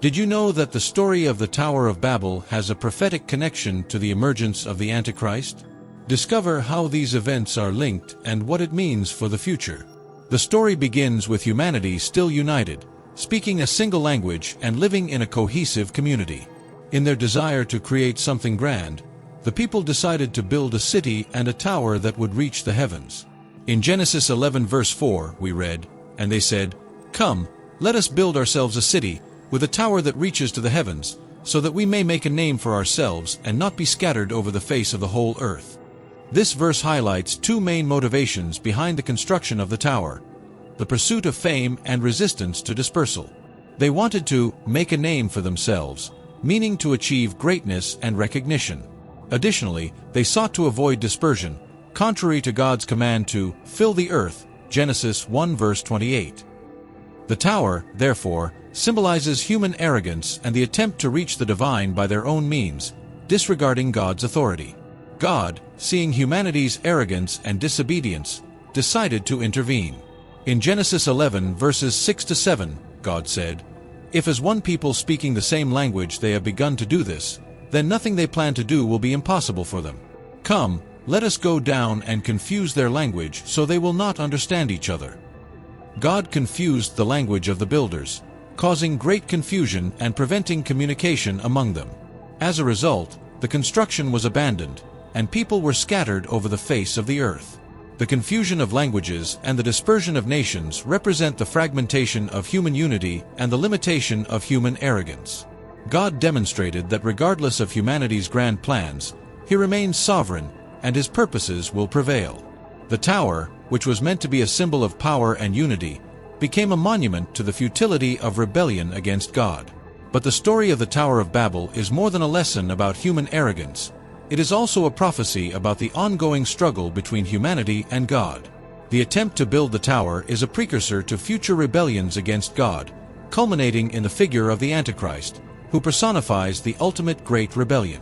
Did you know that the story of the Tower of Babel has a prophetic connection to the emergence of the Antichrist? Discover how these events are linked and what it means for the future. The story begins with humanity still united, speaking a single language and living in a cohesive community. In their desire to create something grand, the people decided to build a city and a tower that would reach the heavens. In Genesis 11 verse 4 we read, "And they said, 'Come, let us build ourselves a city, with a tower that reaches to the heavens, so that we may make a name for ourselves and not be scattered over the face of the whole earth.'" This verse highlights two main motivations behind the construction of the tower: the pursuit of fame and resistance to dispersal. They wanted to make a name for themselves, meaning to achieve greatness and recognition. Additionally, they sought to avoid dispersion, contrary to God's command to fill the earth, Genesis 1 verse 28. The tower, therefore, symbolizes human arrogance and the attempt to reach the divine by their own means, disregarding God's authority. God, seeing humanity's arrogance and disobedience, decided to intervene. In Genesis 11 verses 6 to 7, God said, "If as one people speaking the same language they have begun to do this, then nothing they plan to do will be impossible for them. Come, let us go down and confuse their language so they will not understand each other." God confused the language of the builders, causing great confusion and preventing communication among them. As a result, the construction was abandoned, and people were scattered over the face of the earth. The confusion of languages and the dispersion of nations represent the fragmentation of human unity and the limitation of human arrogance. God demonstrated that regardless of humanity's grand plans, He remains sovereign, and His purposes will prevail. The tower, which was meant to be a symbol of power and unity, became a monument to the futility of rebellion against God. But the story of the Tower of Babel is more than a lesson about human arrogance. It is also a prophecy about the ongoing struggle between humanity and God. The attempt to build the tower is a precursor to future rebellions against God, culminating in the figure of the Antichrist, who personifies the ultimate great rebellion.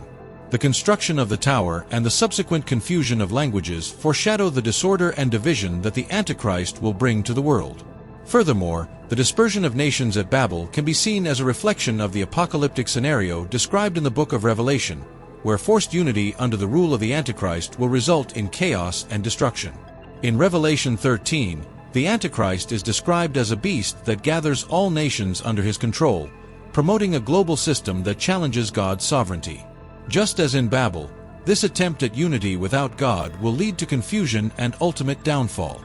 The construction of the tower and the subsequent confusion of languages foreshadow the disorder and division that the Antichrist will bring to the world. Furthermore, the dispersion of nations at Babel can be seen as a reflection of the apocalyptic scenario described in the book of Revelation, where forced unity under the rule of the Antichrist will result in chaos and destruction. In Revelation 13, the Antichrist is described as a beast that gathers all nations under his control, promoting a global system that challenges God's sovereignty. Just as in Babel, this attempt at unity without God will lead to confusion and ultimate downfall.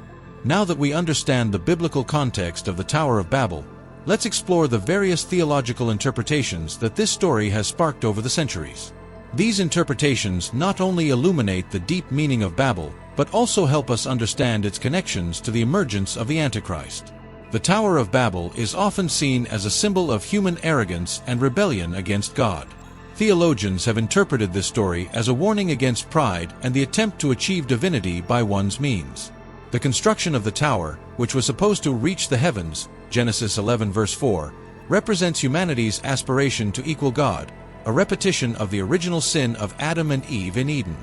Now that we understand the biblical context of the Tower of Babel, let's explore the various theological interpretations that this story has sparked over the centuries. These interpretations not only illuminate the deep meaning of Babel, but also help us understand its connections to the emergence of the Antichrist. The Tower of Babel is often seen as a symbol of human arrogance and rebellion against God. Theologians have interpreted this story as a warning against pride and the attempt to achieve divinity by one's means. The construction of the tower, which was supposed to reach the heavens, Genesis 11 verse 4, represents humanity's aspiration to equal God, a repetition of the original sin of Adam and Eve in Eden.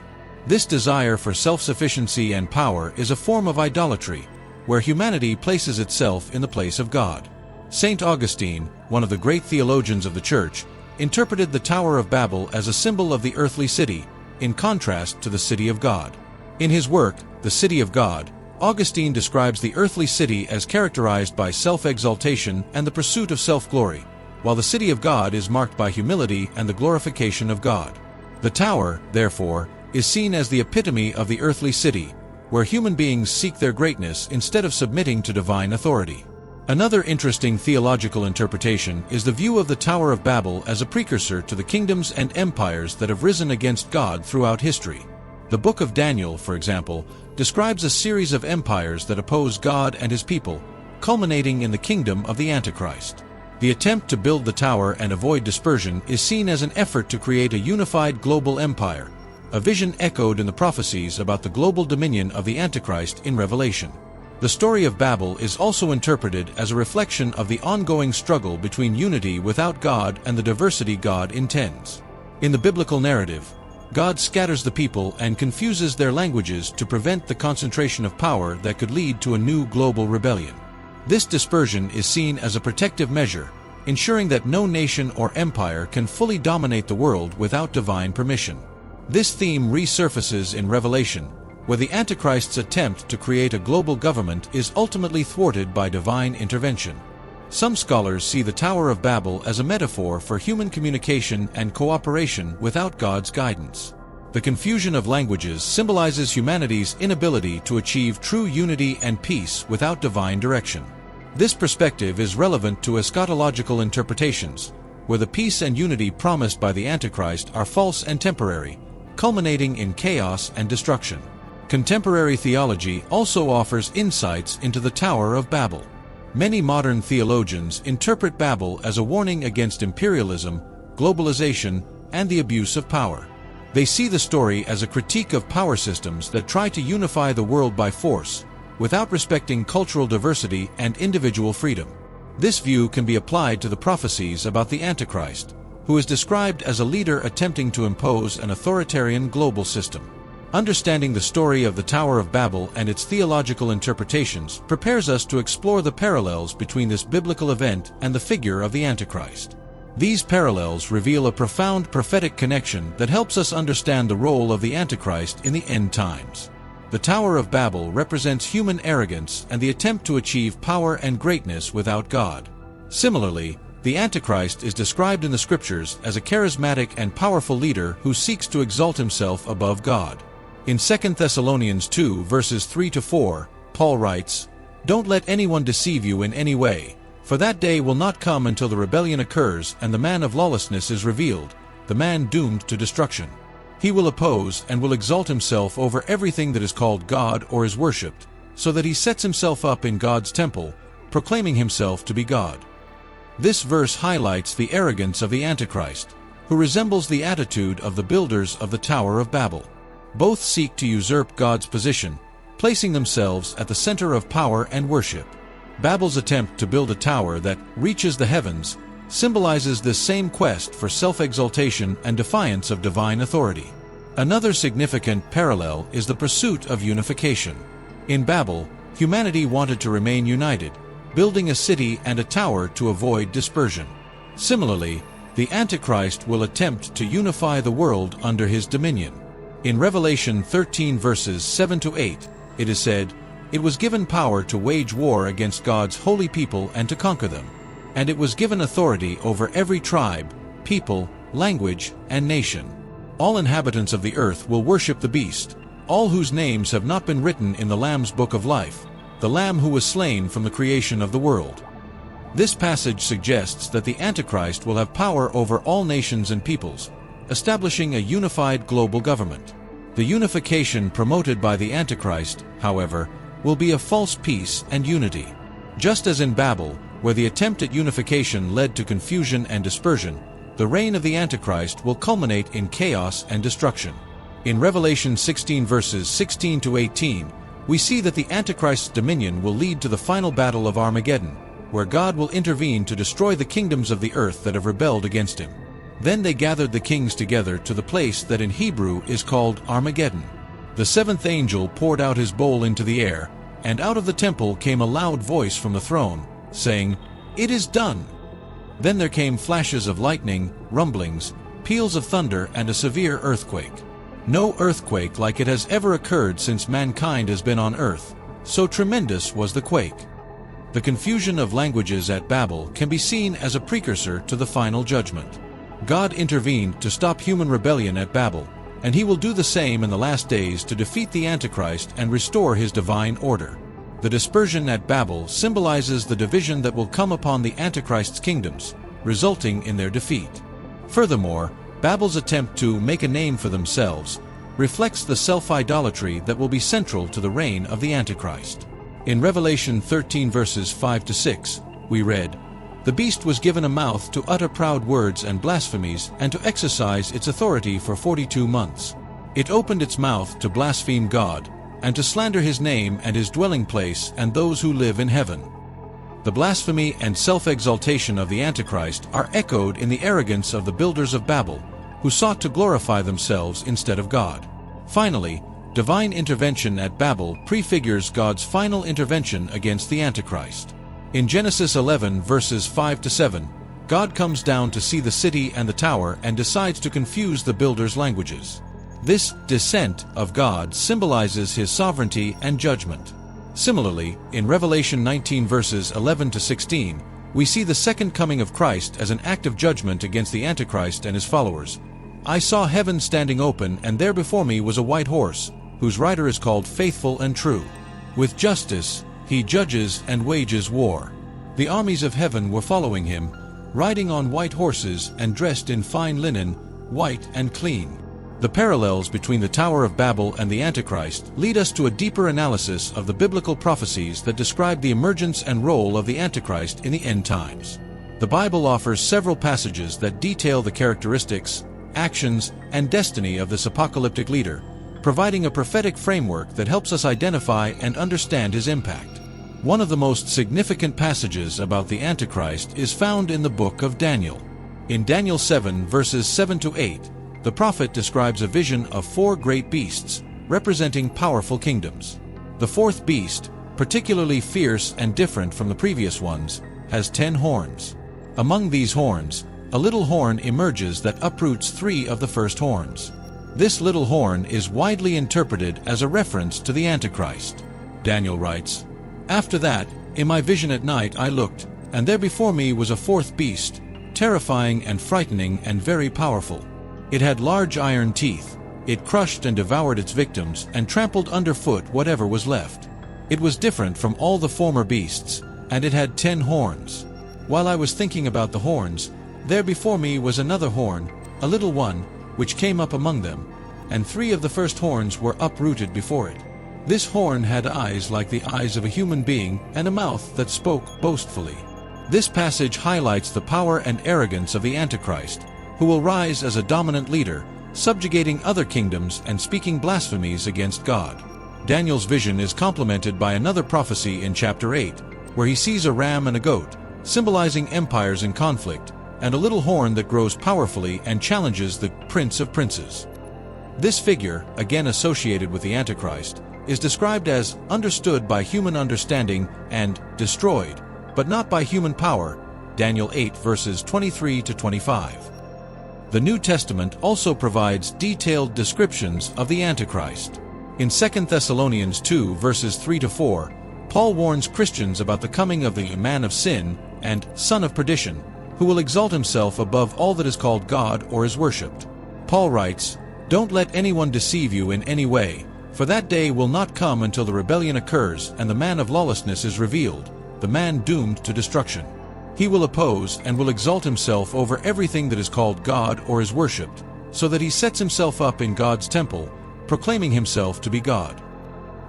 This desire for self-sufficiency and power is a form of idolatry, where humanity places itself in the place of God. St. Augustine, one of the great theologians of the Church, interpreted the Tower of Babel as a symbol of the earthly city, in contrast to the city of God. In his work, The City of God, Augustine describes the earthly city as characterized by self-exaltation and the pursuit of self-glory, while the city of God is marked by humility and the glorification of God. The tower, therefore, is seen as the epitome of the earthly city, where human beings seek their greatness instead of submitting to divine authority. Another interesting theological interpretation is the view of the Tower of Babel as a precursor to the kingdoms and empires that have risen against God throughout history. The book of Daniel, for example, describes a series of empires that oppose God and His people, culminating in the kingdom of the Antichrist. The attempt to build the tower and avoid dispersion is seen as an effort to create a unified global empire, a vision echoed in the prophecies about the global dominion of the Antichrist in Revelation. The story of Babel is also interpreted as a reflection of the ongoing struggle between unity without God and the diversity God intends. In the biblical narrative, God scatters the people and confuses their languages to prevent the concentration of power that could lead to a new global rebellion. This dispersion is seen as a protective measure, ensuring that no nation or empire can fully dominate the world without divine permission. This theme resurfaces in Revelation, where the Antichrist's attempt to create a global government is ultimately thwarted by divine intervention. Some scholars see the Tower of Babel as a metaphor for human communication and cooperation without God's guidance. The confusion of languages symbolizes humanity's inability to achieve true unity and peace without divine direction. This perspective is relevant to eschatological interpretations, where the peace and unity promised by the Antichrist are false and temporary, culminating in chaos and destruction. Contemporary theology also offers insights into the Tower of Babel. Many modern theologians interpret Babel as a warning against imperialism, globalization, and the abuse of power. They see the story as a critique of power systems that try to unify the world by force, without respecting cultural diversity and individual freedom. This view can be applied to the prophecies about the Antichrist, who is described as a leader attempting to impose an authoritarian global system. Understanding the story of the Tower of Babel and its theological interpretations prepares us to explore the parallels between this biblical event and the figure of the Antichrist. These parallels reveal a profound prophetic connection that helps us understand the role of the Antichrist in the end times. The Tower of Babel represents human arrogance and the attempt to achieve power and greatness without God. Similarly, the Antichrist is described in the Scriptures as a charismatic and powerful leader who seeks to exalt himself above God. In 2 Thessalonians 2 verses 3-4, Paul writes, "Don't let anyone deceive you in any way, for that day will not come until the rebellion occurs and the man of lawlessness is revealed, the man doomed to destruction. He will oppose and will exalt himself over everything that is called God or is worshipped, so that he sets himself up in God's temple, proclaiming himself to be God." This verse highlights the arrogance of the Antichrist, who resembles the attitude of the builders of the Tower of Babel. Both seek to usurp God's position, placing themselves at the center of power and worship. Babel's attempt to build a tower that reaches the heavens symbolizes this same quest for self-exaltation and defiance of divine authority. Another significant parallel is the pursuit of unification. In Babel, humanity wanted to remain united, building a city and a tower to avoid dispersion. Similarly, the Antichrist will attempt to unify the world under his dominion. In Revelation 13 verses 7-8, it is said, "It was given power to wage war against God's holy people and to conquer them. And it was given authority over every tribe, people, language, and nation. All inhabitants of the earth will worship the beast, all whose names have not been written in the Lamb's book of life, the Lamb who was slain from the creation of the world." This passage suggests that the Antichrist will have power over all nations and peoples, establishing a unified global government. The unification promoted by the Antichrist, however, will be a false peace and unity. Just as in Babel, where the attempt at unification led to confusion and dispersion, the reign of the Antichrist will culminate in chaos and destruction. In Revelation 16 verses 16-18, we see that the Antichrist's dominion will lead to the final battle of Armageddon, where God will intervene to destroy the kingdoms of the earth that have rebelled against him. Then they gathered the kings together to the place that in Hebrew is called Armageddon. The seventh angel poured out his bowl into the air, and out of the temple came a loud voice from the throne, saying, "It is done." Then there came flashes of lightning, rumblings, peals of thunder, and a severe earthquake. No earthquake like it has ever occurred since mankind has been on earth, so tremendous was the quake. The confusion of languages at Babel can be seen as a precursor to the final judgment. God intervened to stop human rebellion at Babel, and he will do the same in the last days to defeat the Antichrist and restore his divine order. The dispersion at Babel symbolizes the division that will come upon the Antichrist's kingdoms, resulting in their defeat. Furthermore, Babel's attempt to make a name for themselves reflects the self-idolatry that will be central to the reign of the Antichrist. In Revelation 13 verses 5-6, we read, "The beast was given a mouth to utter proud words and blasphemies and to exercise its authority for 42 months. It opened its mouth to blaspheme God, and to slander his name and his dwelling place and those who live in heaven." The blasphemy and self-exaltation of the Antichrist are echoed in the arrogance of the builders of Babel, who sought to glorify themselves instead of God. Finally, divine intervention at Babel prefigures God's final intervention against the Antichrist. In Genesis 11 verses 5-7, God comes down to see the city and the tower and decides to confuse the builders' languages. This descent of God symbolizes his sovereignty and judgment. Similarly, in Revelation 19 verses 11 to 16, we see the second coming of Christ as an act of judgment against the Antichrist and his followers. I saw heaven standing open, and there before me was a white horse, whose rider is called Faithful and True. With justice he judges and wages war. The armies of heaven were following him, riding on white horses and dressed in fine linen, white and clean. The parallels between the Tower of Babel and the Antichrist lead us to a deeper analysis of the biblical prophecies that describe the emergence and role of the Antichrist in the end times. The Bible offers several passages that detail the characteristics, actions, and destiny of this apocalyptic leader, providing a prophetic framework that helps us identify and understand his impact. One of the most significant passages about the Antichrist is found in the book of Daniel. In Daniel 7 verses 7 to 8, the prophet describes a vision of 4 great beasts, representing powerful kingdoms. The fourth beast, particularly fierce and different from the previous ones, has 10 horns. Among these horns, a little horn emerges that uproots 3 of the first horns. This little horn is widely interpreted as a reference to the Antichrist. Daniel writes, "After that, in my vision at night I looked, and there before me was a fourth beast, terrifying and frightening and very powerful. It had large iron teeth. It crushed and devoured its victims and trampled underfoot whatever was left. It was different from all the former beasts, and it had 10 horns. While I was thinking about the horns, there before me was another horn, a little one, which came up among them, and 3 of the first horns were uprooted before it. This horn had eyes like the eyes of a human being and a mouth that spoke boastfully." This passage highlights the power and arrogance of the Antichrist, who will rise as a dominant leader, subjugating other kingdoms and speaking blasphemies against God. Daniel's vision is complemented by another prophecy in chapter 8, where he sees a ram and a goat, symbolizing empires in conflict, and a little horn that grows powerfully and challenges the Prince of Princes. This figure, again associated with the Antichrist, is described as understood by human understanding and destroyed, but not by human power, Daniel 8 verses 23 to 25. The New Testament also provides detailed descriptions of the Antichrist. In 2 Thessalonians 2 verses 3 to 4, Paul warns Christians about the coming of the man of sin and son of perdition, who will exalt himself above all that is called God or is worshipped. Paul writes, "Don't let anyone deceive you in any way, for that day will not come until the rebellion occurs and the man of lawlessness is revealed, the man doomed to destruction. He will oppose and will exalt himself over everything that is called God or is worshipped, so that he sets himself up in God's temple, proclaiming himself to be God."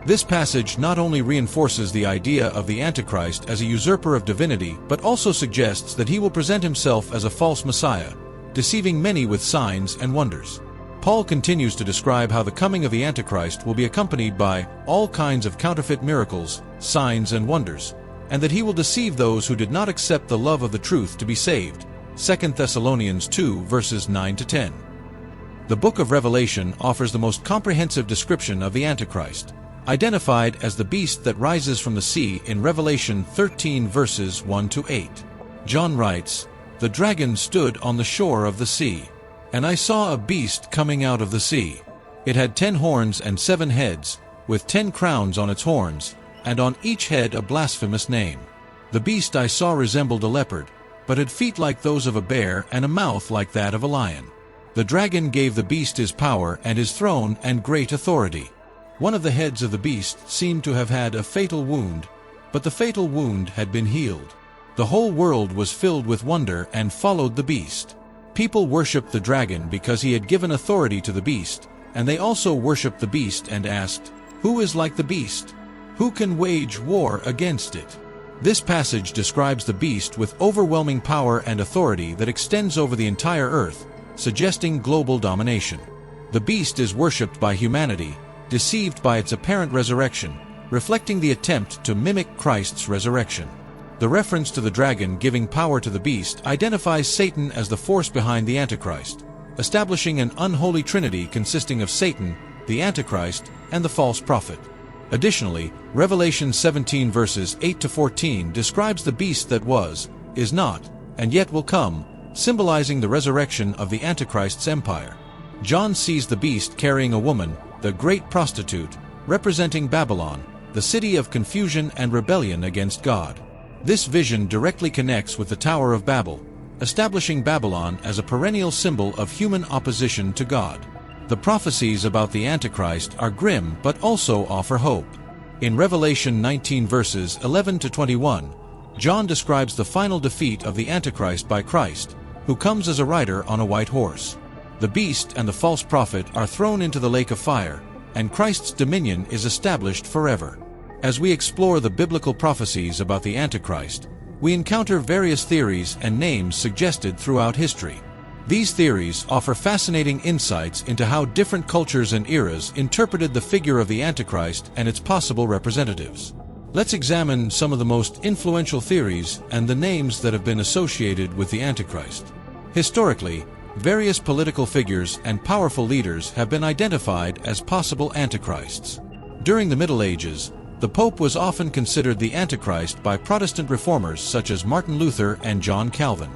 This passage not only reinforces the idea of the Antichrist as a usurper of divinity, but also suggests that he will present himself as a false Messiah, deceiving many with signs and wonders. Paul continues to describe how the coming of the Antichrist will be accompanied by all kinds of counterfeit miracles, signs, and wonders, and that he will deceive those who did not accept the love of the truth to be saved. 2 Thessalonians 2 verses 9 to 10. The book of Revelation offers the most comprehensive description of the Antichrist, identified as the beast that rises from the sea in Revelation 13 verses 1 to 8. John writes, "The dragon stood on the shore of the sea. And I saw a beast coming out of the sea. It had 10 horns and 7 heads, with 10 crowns on its horns, and on each head a blasphemous name. The beast I saw resembled a leopard, but had feet like those of a bear and a mouth like that of a lion. The dragon gave the beast his power and his throne and great authority. One of the heads of the beast seemed to have had a fatal wound, but the fatal wound had been healed. The whole world was filled with wonder and followed the beast. People worshipped the dragon because he had given authority to the beast, and they also worshipped the beast and asked, 'Who is like the beast? Who can wage war against it?'" This passage describes the beast with overwhelming power and authority that extends over the entire earth, suggesting global domination. The beast is worshipped by humanity, deceived by its apparent resurrection, reflecting the attempt to mimic Christ's resurrection. The reference to the dragon giving power to the beast identifies Satan as the force behind the Antichrist, establishing an unholy trinity consisting of Satan, the Antichrist, and the false prophet. Additionally, Revelation 17 verses 8 to 14 describes the beast that was, is not, and yet will come, symbolizing the resurrection of the Antichrist's empire. John sees the beast carrying a woman, the great prostitute, representing Babylon, the city of confusion and rebellion against God. This vision directly connects with the Tower of Babel, establishing Babylon as a perennial symbol of human opposition to God. The prophecies about the Antichrist are grim but also offer hope. In Revelation 19 verses 11 to 21, John describes the final defeat of the Antichrist by Christ, who comes as a rider on a white horse. The beast and the false prophet are thrown into the lake of fire, and Christ's dominion is established forever. As we explore the biblical prophecies about the Antichrist, we encounter various theories and names suggested throughout history. These theories offer fascinating insights into how different cultures and eras interpreted the figure of the Antichrist and its possible representatives. Let's examine some of the most influential theories and the names that have been associated with the Antichrist. Historically, various political figures and powerful leaders have been identified as possible antichrists. During the Middle Ages, the Pope was often considered the Antichrist by Protestant reformers such as Martin Luther and John Calvin.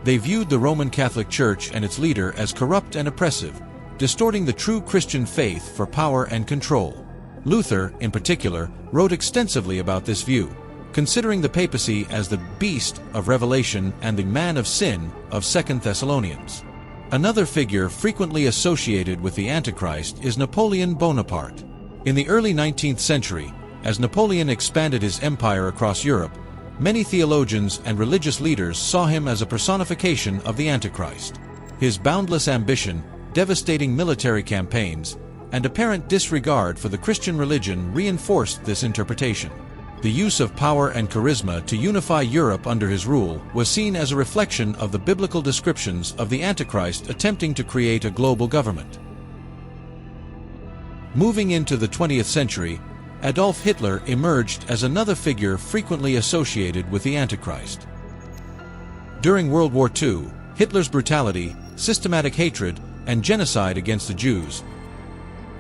They viewed the Roman Catholic Church and its leader as corrupt and oppressive, distorting the true Christian faith for power and control. Luther, in particular, wrote extensively about this view, considering the papacy as the beast of Revelation and the man of sin of 2 Thessalonians. Another figure frequently associated with the Antichrist is Napoleon Bonaparte. In the early 19th century, as Napoleon expanded his empire across Europe, many theologians and religious leaders saw him as a personification of the Antichrist. His boundless ambition, devastating military campaigns, and apparent disregard for the Christian religion reinforced this interpretation. The use of power and charisma to unify Europe under his rule was seen as a reflection of the biblical descriptions of the Antichrist attempting to create a global government. Moving into the 20th century, Adolf Hitler emerged as another figure frequently associated with the Antichrist. During World War II, Hitler's brutality, systematic hatred, and genocide against the Jews,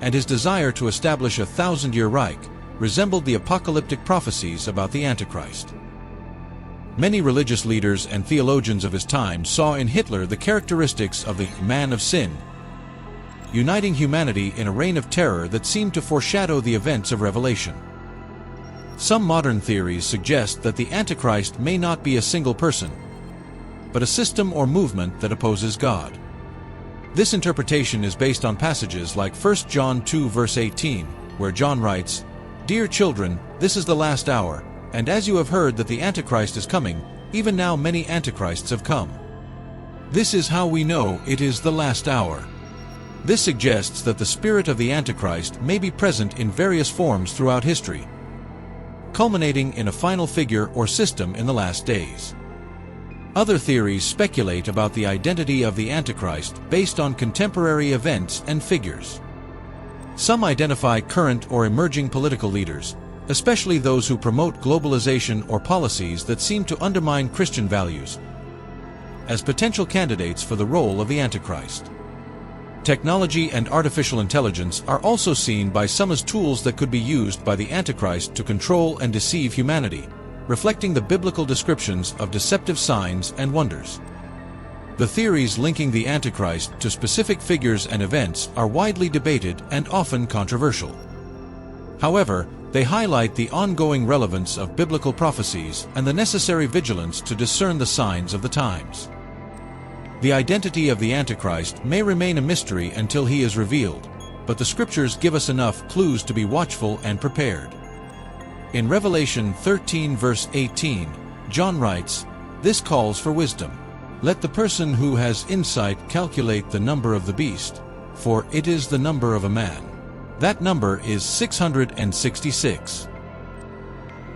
and his desire to establish a 1,000-year Reich, resembled the apocalyptic prophecies about the Antichrist. Many religious leaders and theologians of his time saw in Hitler the characteristics of the man of sin, uniting humanity in a reign of terror that seemed to foreshadow the events of Revelation. Some modern theories suggest that the Antichrist may not be a single person, but a system or movement that opposes God. This interpretation is based on passages like 1 John 2 verse 18, where John writes, "Dear children, this is the last hour, and as you have heard that the Antichrist is coming, even now many Antichrists have come. This is how we know it is the last hour." This suggests that the spirit of the Antichrist may be present in various forms throughout history, culminating in a final figure or system in the last days. Other theories speculate about the identity of the Antichrist based on contemporary events and figures. Some identify current or emerging political leaders, especially those who promote globalization or policies that seem to undermine Christian values, as potential candidates for the role of the Antichrist. Technology and artificial intelligence are also seen by some as tools that could be used by the Antichrist to control and deceive humanity, reflecting the biblical descriptions of deceptive signs and wonders. The theories linking the Antichrist to specific figures and events are widely debated and often controversial. However, they highlight the ongoing relevance of biblical prophecies and the necessary vigilance to discern the signs of the times. The identity of the Antichrist may remain a mystery until he is revealed, but the Scriptures give us enough clues to be watchful and prepared. In Revelation 13 verse 18, John writes, "This calls for wisdom. Let the person who has insight calculate the number of the beast, for it is the number of a man. That number is 666.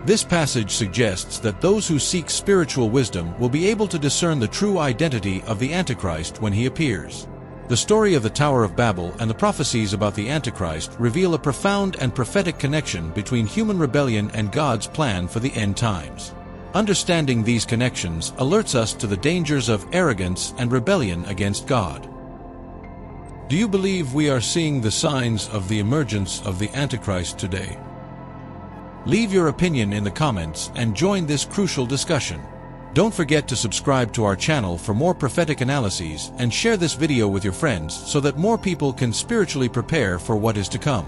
This passage suggests that those who seek spiritual wisdom will be able to discern the true identity of the Antichrist when he appears. The story of the Tower of Babel and the prophecies about the Antichrist reveal a profound and prophetic connection between human rebellion and God's plan for the end times. Understanding these connections alerts us to the dangers of arrogance and rebellion against God. Do you believe we are seeing the signs of the emergence of the Antichrist today? Leave your opinion in the comments and join this crucial discussion. Don't forget to subscribe to our channel for more prophetic analyses and share this video with your friends so that more people can spiritually prepare for what is to come.